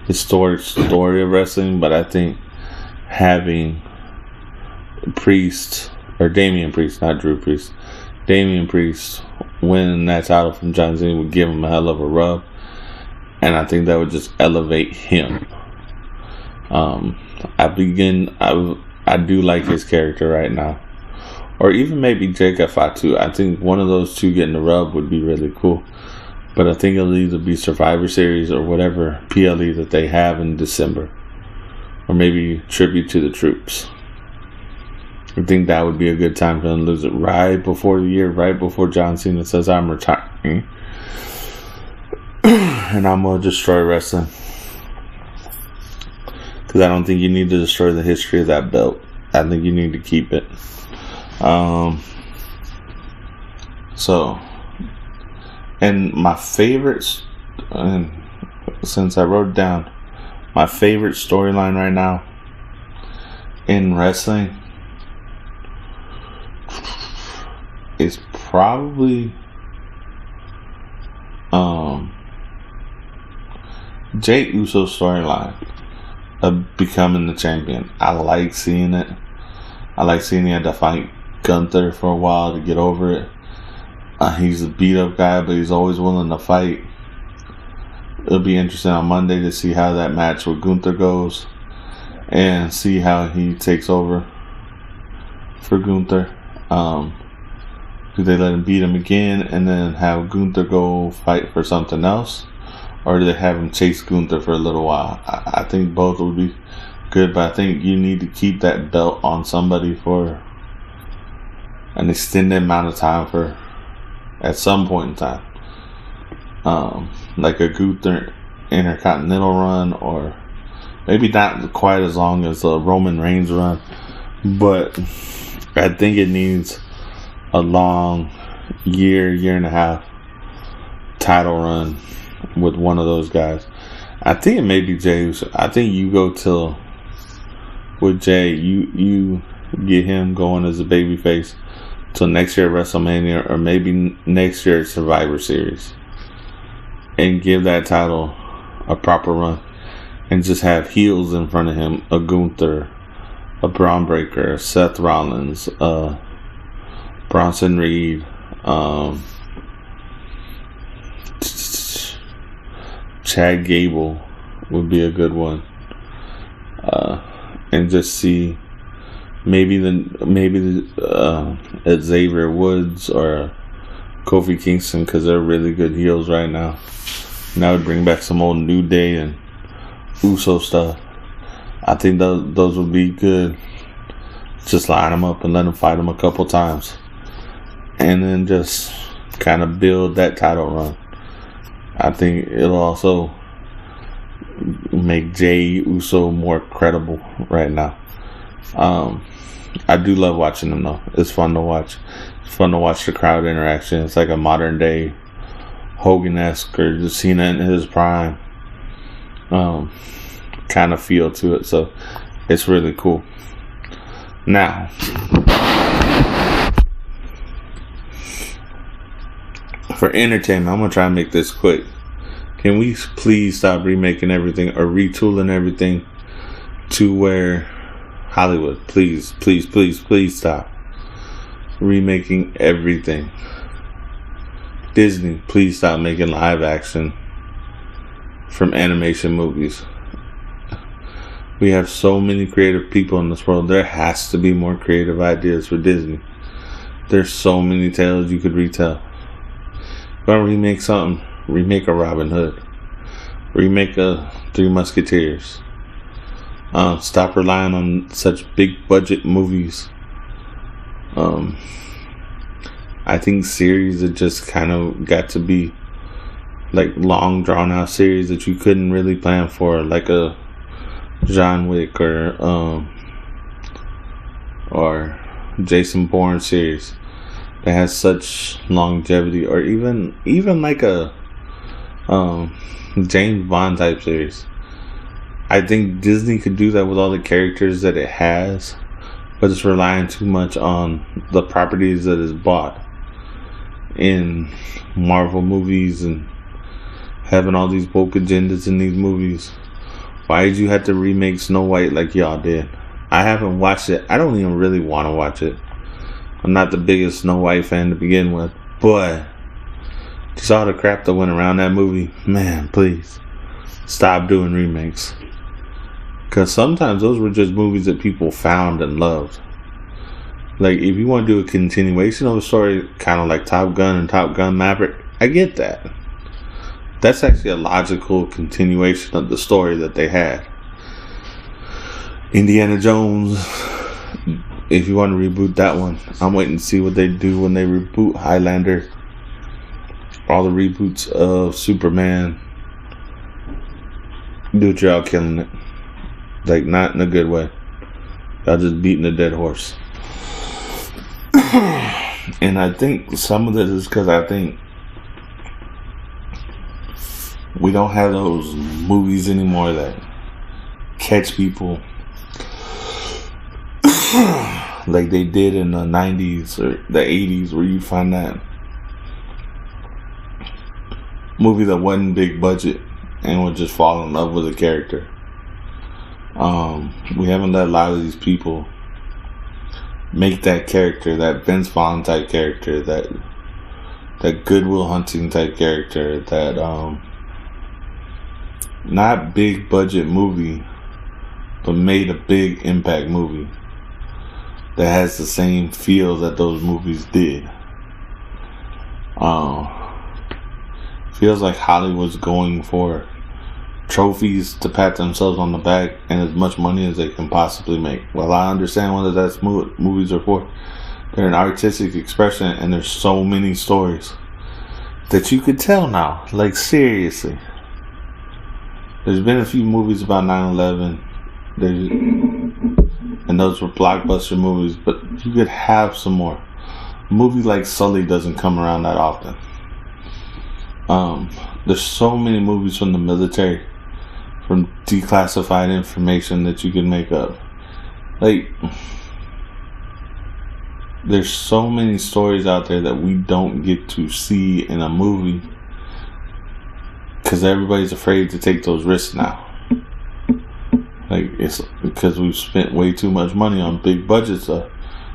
historic story of wrestling, but I think having Priest or Damian Priest, not Drew Priest, Damian Priest winning that title from John Cena would give him a hell of a rub, and I think that would just elevate him. I do like his character right now, or even maybe Jacob Fatu. I think one of those two getting the rub would be really cool. But I think it'll either be Survivor Series or whatever PLE that they have in December, or maybe tribute to the troops. I think that would be a good time for them to lose it right before John Cena says, I'm retiring. And I'm going to destroy wrestling. Because I don't think you need to destroy the history of that belt. I think you need to keep it. And my favorites, and since I wrote it down, my favorite storyline right now in wrestling is probably Jey Uso's storyline of becoming the champion. I like seeing it. I like seeing he had to fight Gunther for a while to get over it. He's a beat up guy, but he's always willing to fight. It'll be interesting on Monday to see how that match with Gunther goes and see how he takes over for Gunther. Do they let him beat him again and then have Gunther go fight for something else? Or do they have him chase Gunther for a little while? I think both would be good, but I think you need to keep that belt on somebody for an extended amount of time at some point in time. Like a Gunther Intercontinental run, or maybe not quite as long as a Roman Reigns run, but I think it needs a long year and a half title run with one of those guys. I think it may be Jey. I think you go till with Jey, you get him going as a babyface till next year at WrestleMania, or maybe next year at Survivor Series, and give that title a proper run, and just have heels in front of him, a Gunther, a Braun Breaker, a Seth Rollins, Bronson Reed, Chad Gable would be a good one, and just see maybe Xavier Woods or Kofi Kingston, because they're really good heels right now. And I would bring back some old New Day and Uso stuff. I think those would be good. Just line them up and let them fight them a couple times, and then just kind of build that title run. I think it'll also make Jey Uso more credible right now. I do love watching them though. It's fun to watch. It's fun to watch the crowd interaction. It's like a modern day Hogan-esque or just Cena in his prime kind of feel to it. So it's really cool. Now, for entertainment, I'm going to try and make this quick. Can we please stop remaking everything or retooling everything to where Hollywood, please stop remaking everything. Disney, please stop making live action from animation movies. We have so many creative people in this world. There has to be more creative ideas for Disney. There's so many tales you could retell. If I remake something, remake a Robin Hood. Remake a Three Musketeers. Stop relying on such big budget movies. I think series that just kind of got to be like long drawn out series that you couldn't really plan for, like a John Wick or Jason Bourne series that has such longevity, or even like a James Bond type series. I think Disney could do that with all the characters that it has, but it's relying too much on the properties that is bought in Marvel movies and having all these woke agendas in these movies. Why did you have to remake Snow White like y'all did? I haven't watched it. I don't even really want to watch it. I'm not the biggest Snow White fan to begin with, but just all the crap that went around that movie, man, please stop doing remakes. Because sometimes those were just movies that people found and loved. Like, if you want to do a continuation of a story, kind of like Top Gun and Top Gun Maverick, I get that. That's actually a logical continuation of the story that they had. Indiana Jones, if you want to reboot that one, I'm waiting to see what they do when they reboot Highlander. All the reboots of Superman. Dude, y'all killing it. Like, not in a good way. Y'all just beating a dead horse. And I think some of this is because I think we don't have those movies anymore that catch people like they did in the 90s or the 80s, where you find that movie that wasn't big budget and would just fall in love with a character. We haven't let a lot of these people make that character, that Vince Vaughn type character, that Good Will Hunting type character, that not big budget movie, but made a big impact movie that has the same feel that those movies did. Feels like Hollywood's going for trophies to pat themselves on the back and as much money as they can possibly make. Well, I understand what that's movies are for. They're an artistic expression, and there's so many stories that you could tell now. Like, seriously. There's been a few movies about 9/11. And those were blockbuster movies, but you could have some more. A movie like Sully doesn't come around that often. There's so many movies from the military, from declassified information that you can make up. Like, there's so many stories out there that we don't get to see in a movie because everybody's afraid to take those risks now. Like, it's because we've spent way too much money on big budget stuff.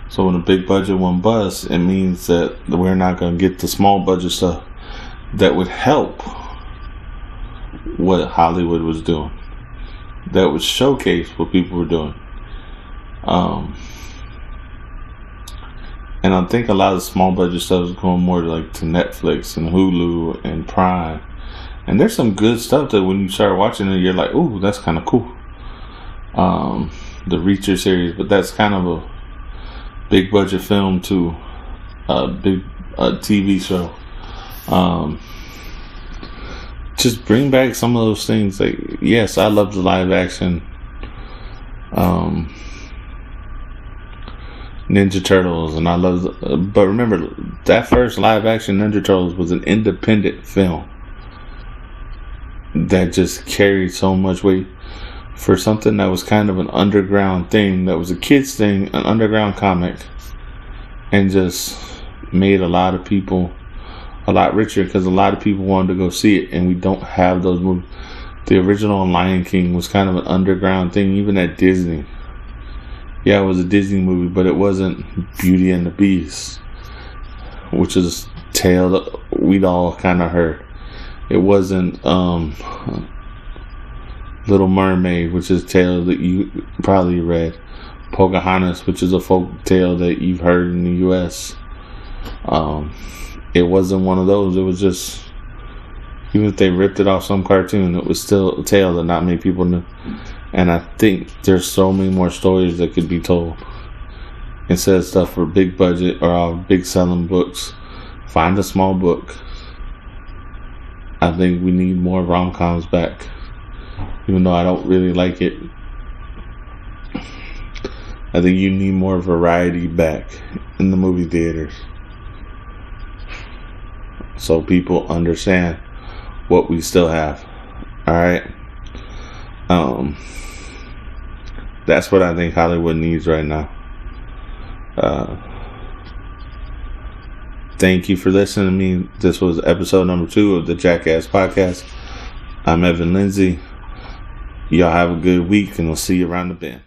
So when a big budget one busts, it means that we're not going to get the small budget stuff that would help what Hollywood was doing, that would showcase what people were doing. And I think a lot of the small budget stuff is going more to Netflix and Hulu and Prime. And there's some good stuff that when you start watching it, you're like, ooh, that's kind of cool. The Reacher series, but that's kind of a big budget film too. A big TV show. Just bring back some of those things. Like, yes, I love the live action Ninja Turtles, and I love but remember, that first live action Ninja Turtles was an independent film that just carried so much weight for something that was kind of an underground thing, that was a kid's thing, an underground comic, and just made a lot of people a lot richer because a lot of people wanted to go see it, and we don't have those movies. The original Lion King was kind of an underground thing, even at Disney. Yeah, it was a Disney movie, but it wasn't Beauty and the Beast, which is a tale that we'd all kind of heard. It wasn't Little Mermaid, which is a tale that you probably read. Pocahontas, which is a folk tale that you've heard in the U.S. It wasn't one of those. It was just, even if they ripped it off some cartoon, it was still a tale that not many people knew. And I think there's so many more stories that could be told. Instead of stuff for big budget or big selling books, find a small book. I think we need more rom-coms back. Even though I don't really like it, I think you need more variety back in the movie theaters, so people understand what we still have. Alright? That's what I think Hollywood needs right now. Thank you for listening to me. This was episode number 2 of the Jackass Podcast. I'm Evan Lindsay. Y'all have a good week, and I'll see you around the bend.